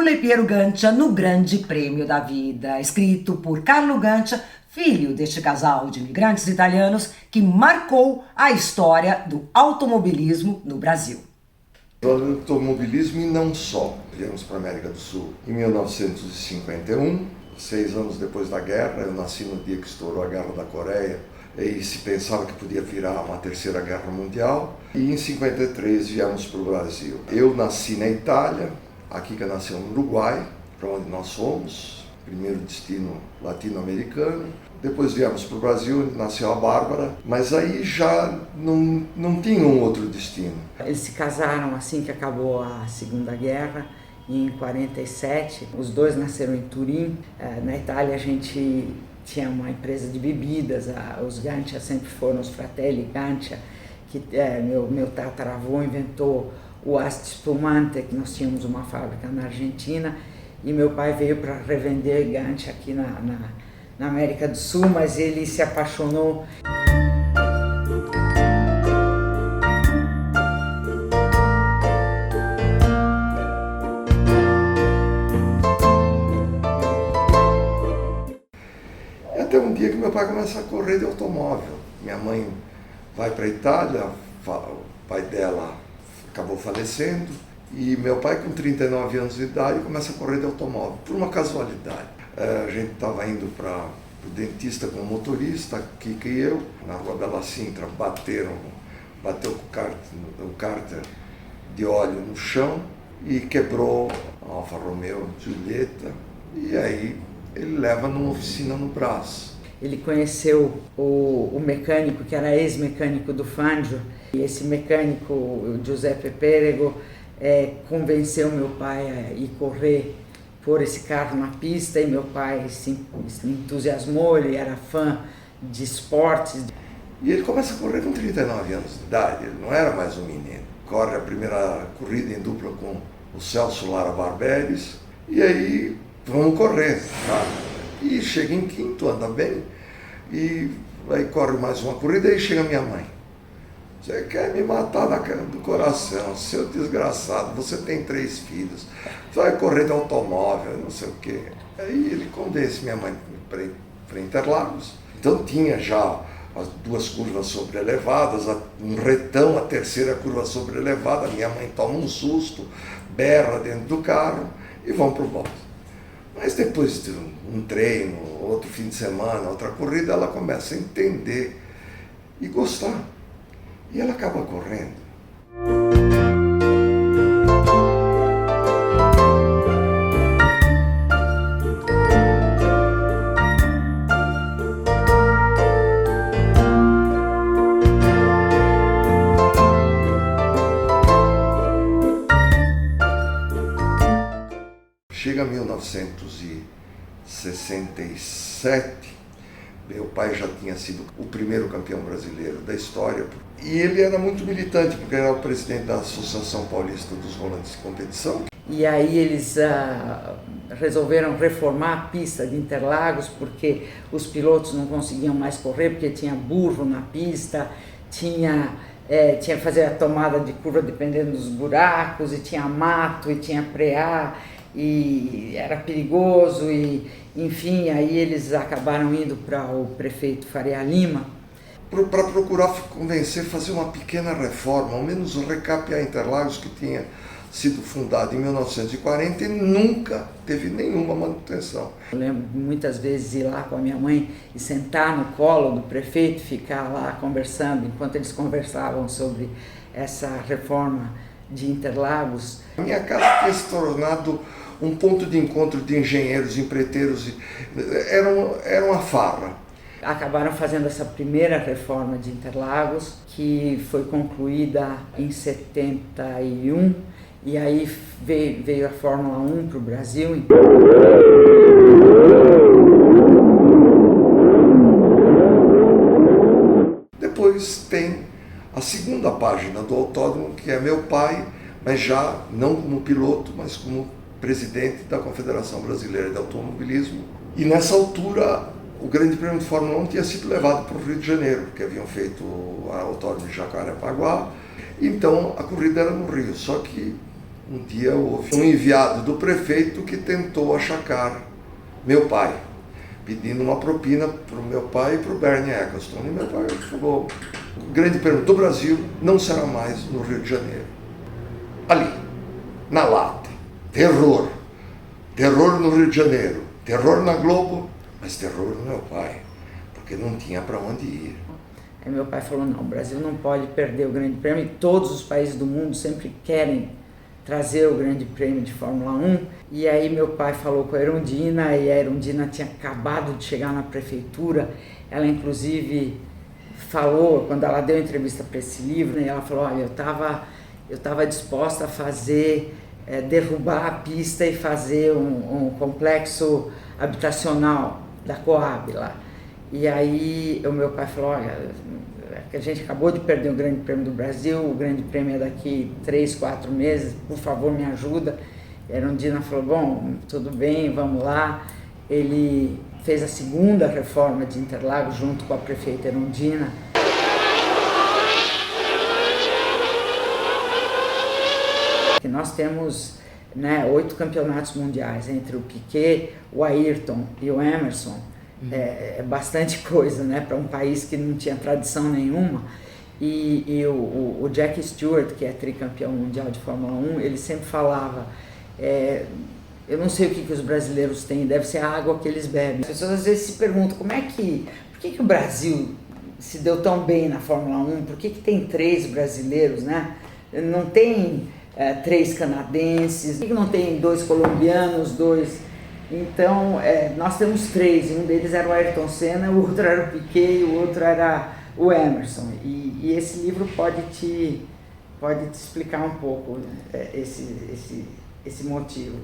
Carlo e Piero Gancia no Grande Prêmio da Vida, escrito por Carlo Gancia, filho deste casal de imigrantes italianos que marcou a história do automobilismo no Brasil. Do automobilismo e não só. Viemos para a América do Sul em 1951, 6 anos depois da guerra. Eu nasci no dia que estourou a Guerra da Coreia e se pensava que podia virar uma terceira guerra mundial. E em 53 viemos para o Brasil. Eu nasci na Itália, a Kika nasceu no Uruguai, para onde nós fomos, primeiro destino latino-americano. Depois viemos para o Brasil, onde nasceu a Bárbara, mas aí já não tinha um outro destino. Eles se casaram assim que acabou a Segunda Guerra, em 47. Os dois nasceram em Turim. Na Itália a gente tinha uma empresa de bebidas, os Gancia sempre foram os Fratelli Gancia, que meu tataravô inventou o Asti Spumante, que nós tínhamos uma fábrica na Argentina, e meu pai veio para revender Gancia aqui na América do Sul, mas ele se apaixonou. E até um dia que meu pai começa a correr de automóvel. Minha mãe vai para a Itália, o pai dela acabou falecendo, e meu pai, com 39 anos de idade, começa a correr de automóvel, por uma casualidade. A gente estava indo para o dentista com o motorista, Kika e eu, na Rua Bela Sintra, bateu com o cárter de óleo no chão e quebrou a Alfa Romeo Giulietta, e aí ele leva numa oficina no Brás. Ele conheceu o mecânico, que era ex-mecânico do Fangio, e esse mecânico, o Giuseppe Perego, convenceu meu pai a ir correr, pôr esse carro na pista, e meu pai se entusiasmou, ele era fã de esportes. E ele começa a correr com 39 anos de idade, ele não era mais um menino. Corre a primeira corrida em dupla com o Celso Lara Barberis, e aí vamos correr, tá? E chega em quinto, anda bem, e aí corre mais uma corrida, e chega minha mãe. Você quer me matar do coração, seu desgraçado, você tem 3 filhos, você vai correr de automóvel, não sei o quê. Aí ele convence minha mãe para Interlagos. Então tinha já as 2 curvas sobreelevadas, um retão, a terceira curva sobreelevada, minha mãe toma um susto, berra dentro do carro e vão para o box. Mas depois de um treino, outro fim de semana, outra corrida, ela começa a entender e gostar. E ela acaba correndo. Chega 1967, meu pai já tinha sido o primeiro campeão brasileiro da história. E ele era muito militante, porque era o presidente da Associação Paulista dos Volantes de Competição. E aí eles resolveram reformar a pista de Interlagos, porque os pilotos não conseguiam mais correr, porque tinha burro na pista, tinha que fazer a tomada de curva dependendo dos buracos, e tinha mato, e tinha preá, e era perigoso, e enfim, aí eles acabaram indo para o prefeito Faria Lima, para procurar convencer, fazer uma pequena reforma, ao menos recapear Interlagos, que tinha sido fundado em 1940 e nunca teve nenhuma manutenção. Eu lembro muitas vezes ir lá com a minha mãe e sentar no colo do prefeito, ficar lá conversando, enquanto eles conversavam sobre essa reforma de Interlagos. A minha casa tinha se tornado um ponto de encontro de engenheiros, empreiteiros, era uma farra. Acabaram fazendo essa primeira reforma de Interlagos, que foi concluída em 71, e aí veio a Fórmula 1 para o Brasil. Depois tem a segunda página do autódromo, que é meu pai, mas já não como piloto, mas como presidente da Confederação Brasileira de Automobilismo. E nessa altura o Grande Prêmio de Fórmula 1 tinha sido levado para o Rio de Janeiro, porque haviam feito o autódromo de Jacarepaguá, então a corrida era no Rio, só que um dia houve um enviado do prefeito que tentou achacar meu pai, pedindo uma propina para o meu pai e para o Bernie Ecclestone. E meu pai falou, o Grande Prêmio do Brasil não será mais no Rio de Janeiro. Ali, na lata, terror. Terror no Rio de Janeiro, terror na Globo, mas terror no meu pai, porque não tinha para onde ir. Aí meu pai falou, não, o Brasil não pode perder o Grande Prêmio, e todos os países do mundo sempre querem trazer o Grande Prêmio de Fórmula 1. E aí meu pai falou com a Erundina, e a Erundina tinha acabado de chegar na prefeitura. Ela inclusive falou, quando ela deu entrevista para esse livro, ela falou, olha, eu estava disposta a fazer, derrubar a pista e fazer um complexo habitacional da Coab lá. E aí o meu pai falou, olha, a gente acabou de perder o Grande Prêmio do Brasil, o Grande Prêmio é daqui 3, 4 meses, por favor me ajuda. E a Erundina falou, bom, tudo bem, vamos lá. Ele fez a segunda reforma de Interlagos junto com a prefeita Erundina. E nós temos 8 campeonatos mundiais entre o Piquet, o Ayrton e o Emerson. É bastante coisa, né, para um país que não tinha tradição nenhuma. E o Jack Stewart, que é tricampeão mundial de Fórmula 1, ele sempre falava, eu não sei o que os brasileiros têm, deve ser a água que eles bebem. As pessoas às vezes se perguntam, por que o Brasil se deu tão bem na Fórmula 1? Por que tem 3 brasileiros, né? Não tem 3 canadenses, por que não tem 2 colombianos, 2... Então, nós temos 3, e um deles era o Ayrton Senna, o outro era o Piquet e o outro era o Emerson. E esse livro pode te explicar um pouco esse motivo.